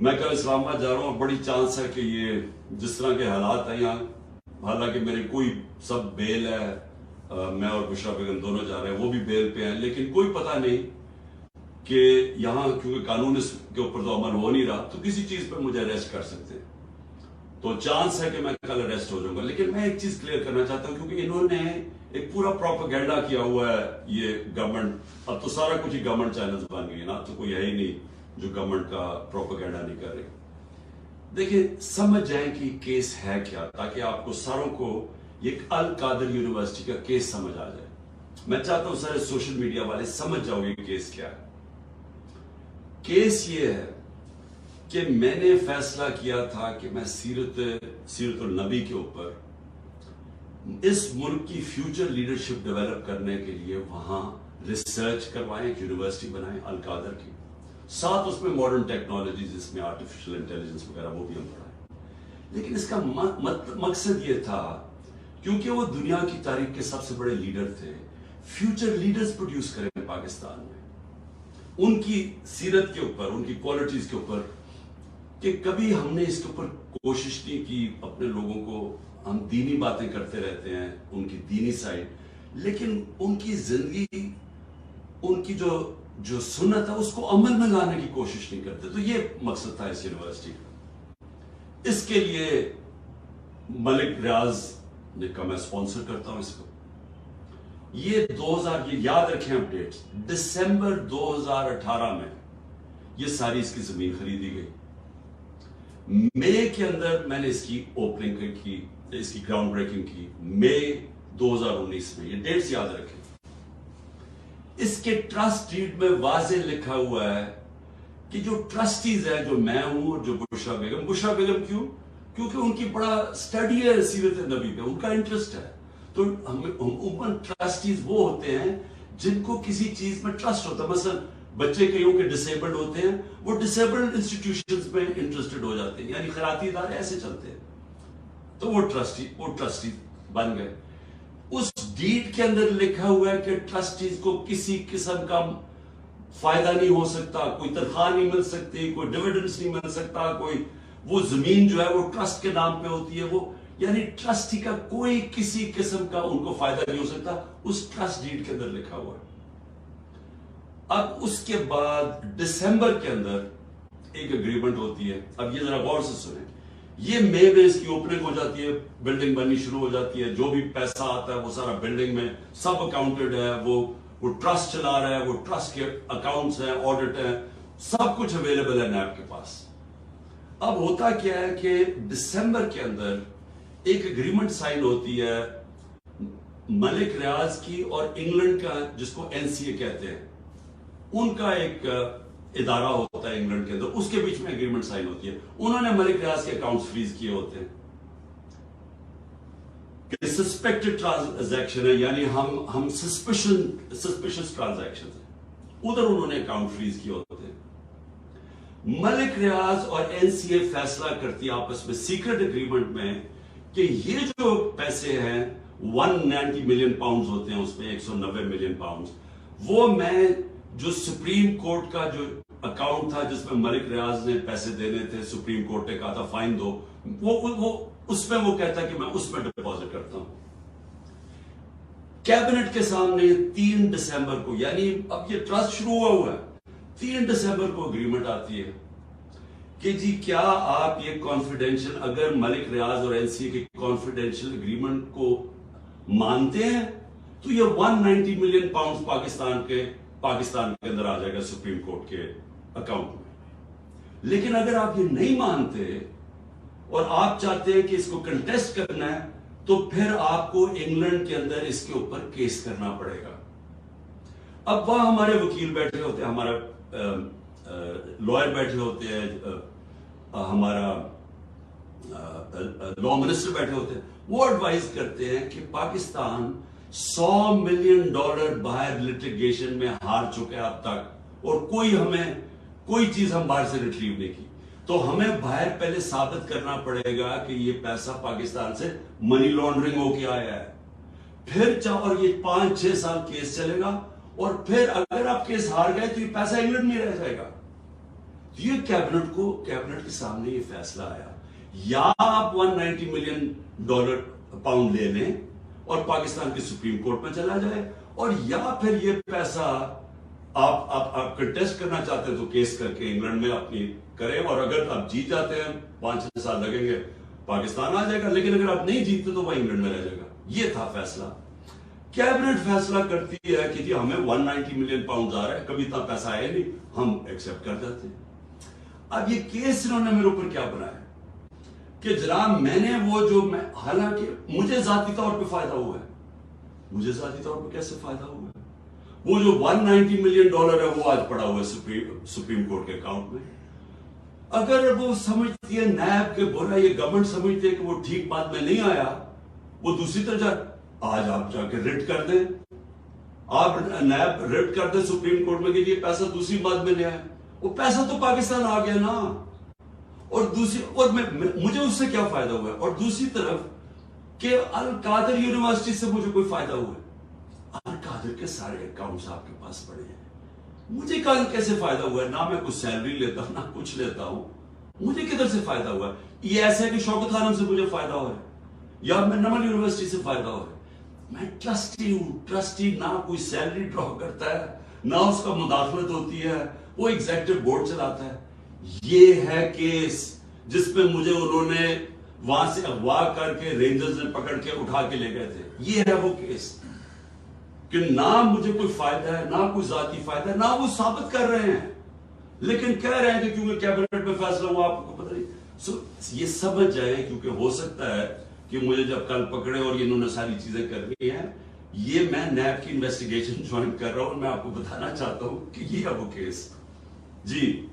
میں کل اسلام آباد جا رہا ہوں، بڑی چانس ہے کہ یہ جس طرح کے حالات ہیں یہاں، حالانکہ میری کوئی سب بیل ہے، میں اور بشرا بیگم دونوں جا رہے ہیں، وہ بھی بیل پہ ہیں، لیکن کوئی پتہ نہیں کہ یہاں کیونکہ قانون اس کے اوپر تو عمل ہو نہیں رہا تو کسی چیز پہ مجھے اریسٹ کر سکتے ہیں، تو چانس ہے کہ میں کل اریسٹ ہو جاؤں گا۔ لیکن میں ایک چیز کلیئر کرنا چاہتا ہوں کیونکہ انہوں نے ایک پورا پروپیگنڈا کیا ہوا ہے، یہ گورنمنٹ اب تو سارا کچھ ہی گورنمنٹ چینلز بن گئی نا، تو کوئی ہے ہی نہیں جو گورنمنٹ کا پروپیگنڈا نہیں کر رہی۔ دیکھیں سمجھ جائیں کہ کیس ہے کیا، تاکہ آپ کو ساروں کو ایک القادر یونیورسٹی کا کیس سمجھ آ جائے۔ میں چاہتا ہوں سارے سوشل میڈیا والے سمجھ جاؤ گے کیس کیا ہے۔ کیس یہ ہے کہ میں نے فیصلہ کیا تھا کہ میں سیرت النبی کے اوپر اس ملک کی فیوچر لیڈرشپ ڈیولپ کرنے کے لیے وہاں ریسرچ کروائیں، ایک یونیورسٹی بنائیں القادر کی، ساتھ اس میں ماڈرن ٹیکنالوجیز، اس میں آرٹیفیشل انٹیلیجنس وغیرہ وہ بھی ہم پڑھائیں۔ لیکن اس کا مقصد یہ تھا کیونکہ وہ دنیا کی تاریخ کے سب سے بڑے لیڈر تھے، فیوچر لیڈرز پروڈیوس کریں پاکستان میں، ان کی سیرت کے اوپر، ان کی کوالٹیز کے اوپر، کہ کبھی ہم نے اس کے اوپر کوشش نہیں کی اپنے لوگوں کو، ہم دینی باتیں کرتے رہتے ہیں، ان کی دینی سائڈ، لیکن ان کی زندگی، ان کی جو سنت ہے اس کو عمل میں لانے کی کوشش نہیں کرتے۔ تو یہ مقصد تھا اس یونیورسٹی کا۔ اس کے لیے ملک ریاض نے کہا میں اسپانسر کرتا ہوں اس کو۔ یہ 2000 یہ یاد رکھیں اپڈیٹس، دسمبر 2018 میں یہ ساری اس کی زمین خریدی گئی۔ مئی کے اندر میں نے اس کی اوپننگ کی، اس کی گراؤنڈ بریکنگ کی، مئی 2019 میں، یہ ڈیٹس یاد رکھیں۔ اس کے ٹرسٹ ڈیڈ میں واضح لکھا ہوا ہے کہ جو ٹرسٹیز ہیں، جو میں ہوں اور جو بشرا بیگم کیوں؟ کیونکہ ان کی بڑا اسٹڈی ہے سیرت نبی پہ، ان کا انٹرسٹ ہے۔ تو عموماً ٹرسٹیز وہ ہوتے ہیں جن کو کسی چیز میں ٹرسٹ ہوتا ہے، مثلا بچے کئیوں کے ڈسیبلڈ ہوتے ہیں، وہ ڈسیبلڈ انسٹیٹیوشنز میں انٹرسٹڈ ہو جاتے ہیں، یعنی خیراتی ادارے ایسے چلتے ہیں، تو وہ ٹرسٹی بن گئے۔ اس ڈیڈ کے اندر لکھا ہوا ہے کہ ٹرسٹیز کو کسی قسم کا فائدہ نہیں ہو سکتا، کوئی تنخواہ نہیں مل سکتی، کوئی ڈیویڈنڈز نہیں مل سکتا، کوئی وہ زمین جو ہے وہ ٹرسٹ کے نام پہ ہوتی ہے، وہ یعنی ٹرسٹی کا کوئی کسی قسم کا ان کو فائدہ نہیں ہو سکتا، اس ٹرسٹ ڈیڈ کے اندر لکھا ہوا ہے۔ اب اس کے بعد دسمبر کے اندر ایک اگریمنٹ ہوتی ہے، اب یہ ذرا غور سے سنیں، یہ مئی میں اس کی اوپننگ ہو جاتی ہے، بلڈنگ بننی شروع ہو جاتی ہے، جو بھی پیسہ آتا ہے وہ سارا بلڈنگ میں سب اکاؤنٹڈ ہے، وہ ٹرسٹ چلا رہا ہے، وہ ٹرسٹ کے اکاؤنٹس ہیں، آڈٹ ہیں، سب کچھ اویلیبل ہے نیب کے پاس۔ اب ہوتا کیا ہے کہ دسمبر کے اندر ایک اگریمنٹ سائن ہوتی ہے ملک ریاض کی اور انگلینڈ کا، جس کو NCA کہتے ہیں، ان کا ایک ادارہ ہوتا ہے انگلینڈ کے اندر، اس کے بیچ میں اگریمنٹ سائن ہوتی ہے۔ انہوں نے ملک ریاض کے اکاؤنٹس فریز کیے ہوتے ہیں کہ سسپیکٹڈ ٹرانزیکشن ہے، یعنی ہم سسپیشس ٹرانزیکشن ہیں، ادھر انہوں نے اکاؤنٹ فریز کیے ہوتے ہیں۔ ملک ریاض اور NCA فیصلہ کرتی ہے آپس میں سیکرٹ اگریمنٹ میں کہ یہ جو پیسے ہیں 190 ملین پاؤنڈز ہوتے ہیں، اس میں 190 ملین پاؤنڈز، وہ میں جو سپریم کورٹ کا جو اکاؤنٹ تھا جس میں ملک ریاض نے پیسے دینے تھے، سپریم کورٹ نے کہا تھا فائن دو، وہ اس میں وہ کہتا ہے کہ میں اس میں ڈپازٹ کرتا ہوں۔ کیبنٹ کے سامنے 3 دسمبر کو، یعنی اب یہ ٹرسٹ شروع ہوا ہے، 3 دسمبر کو اگریمنٹ آتی ہے کہ جی کیا آپ یہ کانفیڈینشل، اگر ملک ریاض اور NCA کے کانفیڈینشل اگریمنٹ کو مانتے ہیں تو یہ 190 ملین پاؤنڈز پاکستان کے اندر آ جائے گا سپریم کورٹ کے اکاؤنٹ میں۔ لیکن اگر آپ یہ نہیں مانتے اور آپ چاہتے ہیں کہ اس کو کنٹیسٹ کرنا ہے تو پھر آپ کو انگلینڈ کے اندر اس کے اوپر کیس کرنا پڑے گا۔ اب وہاں ہمارے وکیل بیٹھے ہوتے ہیں، ہمارا لائر بیٹھے ہوتے ہیں، ہمارا لا منسٹر بیٹھے ہوتے ہیں، وہ ایڈوائز کرتے ہیں کہ پاکستان $100 ملین باہر لٹیگیشن میں ہار چکے ہیں اب تک، اور کوئی چیز ہم باہر سے ریٹریو نہیں کی، تو ہمیں باہر پہلے ثابت کرنا پڑے گا کہ یہ پیسہ پاکستان سے منی لانڈرنگ ہو کے آیا ہے، پھر اور یہ 5-6 سال کیس چلے گا، اور پھر اگر آپ کیس ہار گئے تو یہ پیسہ انگلینڈ میں رہ جائے گا۔ یہ کیبنٹ کے سامنے یہ فیصلہ آیا، یا آپ $190 ملین لے لیں اور پاکستان کی سپریم کورٹ میں چلا جائے، اور یا پھر یہ پیسہ آپ کنٹیسٹ کرنا چاہتے ہیں تو کیس کر کے انگلینڈ میں اپنی کریں، اور اگر آپ جیت جاتے ہیں 5-6 سال لگیں گے پاکستان آ جائے گا، لیکن اگر آپ نہیں جیتتے تو وہ انگلینڈ میں رہ جائے گا۔ یہ تھا فیصلہ۔ کیبنٹ فیصلہ کرتی ہے کہ جی ہمیں $190 ملین آ رہا ہے، کبھی اتنا پیسہ آیا نہیں، ہم ایکسپٹ کر جاتے ہیں۔ اب یہ کیس انہوں نے میرے اوپر کیا بنایا کہ جناب میں نے حالانکہ مجھے ذاتی طور پہ فائدہ ہوا ہے، مجھے ذاتی طور پہ کیسے فائدہ ہوا ہے؟ وہ جو $190 ملین ہے وہ آج پڑا ہوا ہے سپریم کورٹ کے اکاؤنٹ میں۔ اگر وہ سمجھتی ہے نیب کے برا، یہ گورنمنٹ سمجھتی ہے کہ وہ ٹھیک بات میں نہیں آیا، وہ دوسری طرف آج آپ جا کے ریٹ کر دیں، آپ نیب ریٹ کر دیں سپریم کورٹ میں کہ یہ پیسہ دوسری بات میں لے آئے، وہ پیسہ تو پاکستان آ گیا نا۔ اور مجھے اس سے کیا فائدہ ہوا ہے؟ اور دوسری طرف کہ القادر یونیورسٹی سے مجھے کوئی فائدہ ہوا ہے؟ القادر کے سارے اکاؤنٹس آپ کے پاس پڑے ہیں، مجھے کیسے فائدہ ہوا ہے؟ نہ میں کچھ سیلری لیتا ہوں، نہ کچھ لیتا ہوں، مجھے کدھر سے فائدہ ہوا ہے؟ یہ ایسا ہے کہ شوکت خانم سے مجھے فائدہ ہوا ہے، یا میں نمل یونیورسٹی سے فائدہ ہوا ہے؟ میں ٹرسٹی ہوں، ٹرسٹی نہ کوئی سیلری ڈرا کرتا ہے، نہ اس کا مداخلت ہوتی ہے، وہ ایگزیکٹو بورڈ چلاتا ہے۔ یہ ہے کیس جس پہ مجھے انہوں نے وہاں سے اغوا کر کے رینجرز نے پکڑ کے اٹھا کے لے گئے تھے۔ یہ ہے وہ کیس کہ نہ مجھے کوئی فائدہ ہے، نہ کوئی ذاتی فائدہ ہے، نہ وہ ثابت کر رہے ہیں، لیکن کہہ رہے ہیں کہ کیونکہ کیبنٹ میں فیصلہ ہوا آپ کو پتہ نہیں۔ یہ سمجھ جائیں، کیونکہ ہو سکتا ہے کہ مجھے جب کل پکڑے اور انہوں نے ساری چیزیں کرنی ہیں، یہ میں نیب کی انویسٹیگیشن جوائن کر رہا ہوں، میں آپ کو بتانا چاہتا ہوں کہ یہ ہے وہ کیس۔ جی